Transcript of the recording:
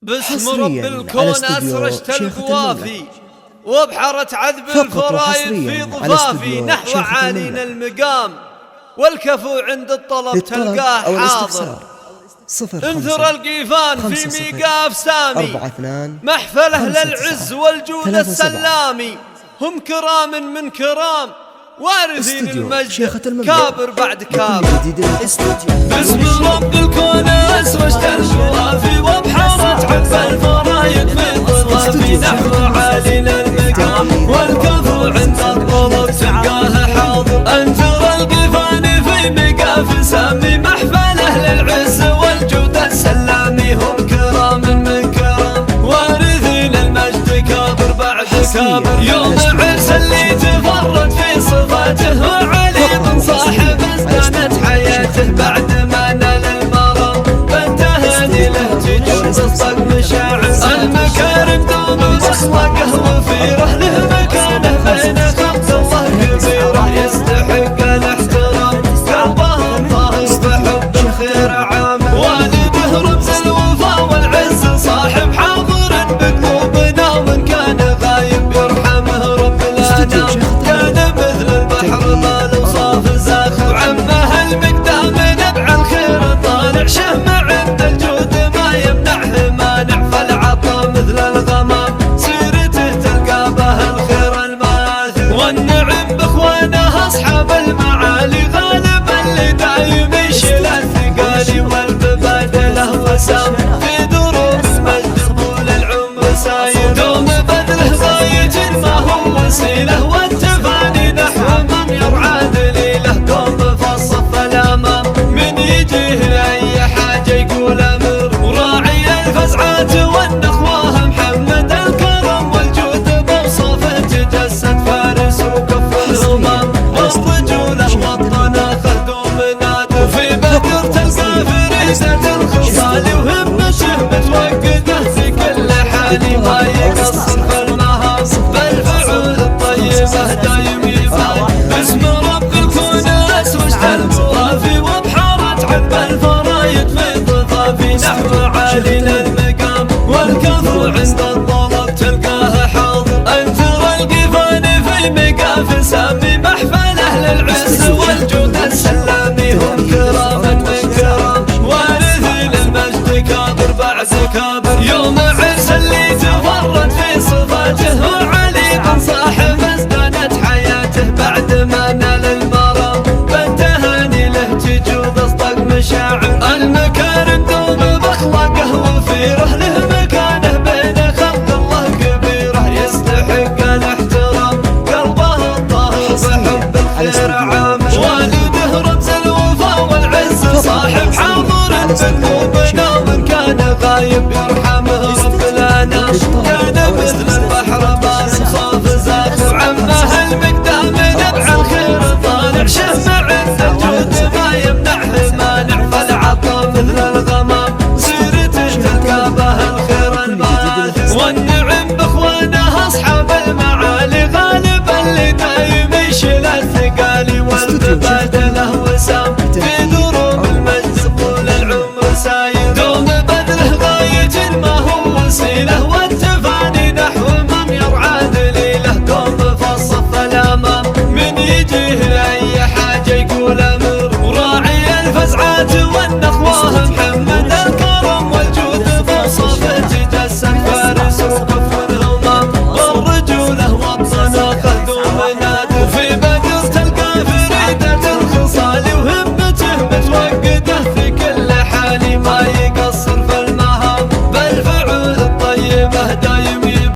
باسم رب الكون أسرجت القوافي وبحرة عذب الفرايد في ضفافي نحو عالينا المقام والكفو عند الطلب تلقاه حاضر. انثر القيفان في ميقاف سامي محفله للعز والجود السلامي هم كرام من كرام وارثين المجد كابر بعد كابر. باسم رب الكون أسرجت القوافي وبحارة عذب الفرايد في ضفافي نحو عالينا المقام والكفو عند الطلب تلقاه حاضر. انثر القيفان في ميقاف سامي محفله للعز والجود السلامي هم كرام من كرام وارثين المجد كابر بعد كابر. يوم عرس اللي تفرد في صفاته وعلي صاحب ازدانت حياته بعد ما نال المرام فانتهاني له تجود الصق مشاعر. المكارم دوم بأخلاقه وفيره له مكانه بين خلق الله كبيره يستحق الاحترام قلبه طاهر بحب الخير عامر والده رمز الوفا والعز صاحب حاضر بقلوبنا ومن كان غايب يرحمه رب الانام كان مثل البحر ما الاوصاف زاخر عمه المقدام نبع الخير طالع شهم عند الجود ما يمنعه مانع فالعطا مثل الغمام سيرته تلقى به الخير الماثر والنعم باخوانه اصحاب المعالي غالبا اللي دايم يشيل الثقالي والمبادله وسام في دروب المجد طول العمر ساير دوم بذله غايه ما هو وسيله والتفاني نحو من يرعى دليله دوم في الصف الامام من يجيه لاي حاجه يقول امر وراعي الفزعات والنخوه محمد الكرم والجود بوصفه تجسد فارس وكف الهمام والرجوله والطناخه دوم نادر وفي بدر تلقى فريسه الخصال وهمته متوقده في كل حال ما يقصر في المهام بالفعول الطيبه دايم يفعل. باسم رب الكون اسرجت القوافي وبحارة عذب الفرايد في ضفافي نحو عالينا المقام والكفو عند الطلب تلقاه حاضر. انثر القيفان في ميقاف سامي محفله للعز والجود السلامي هم كرام من كرام وارثين المجد كابر بعد كابر. يوم عرس اللي تفرد في صفاته وعلي بن صاحب ازدانت حياته بعد ما نال المرام فانتهاني له تجود اصدق مشاعر. المكارم دوم باخلاقه وفيره له مكانه بين خلق الله كبيره يستحق الاحترام قلبه الطاهر بحب الخير عامر والده رمز الوفا والعز صاحب حاضر بقلوبنا ومن كان غايب يرحمه رب الانام.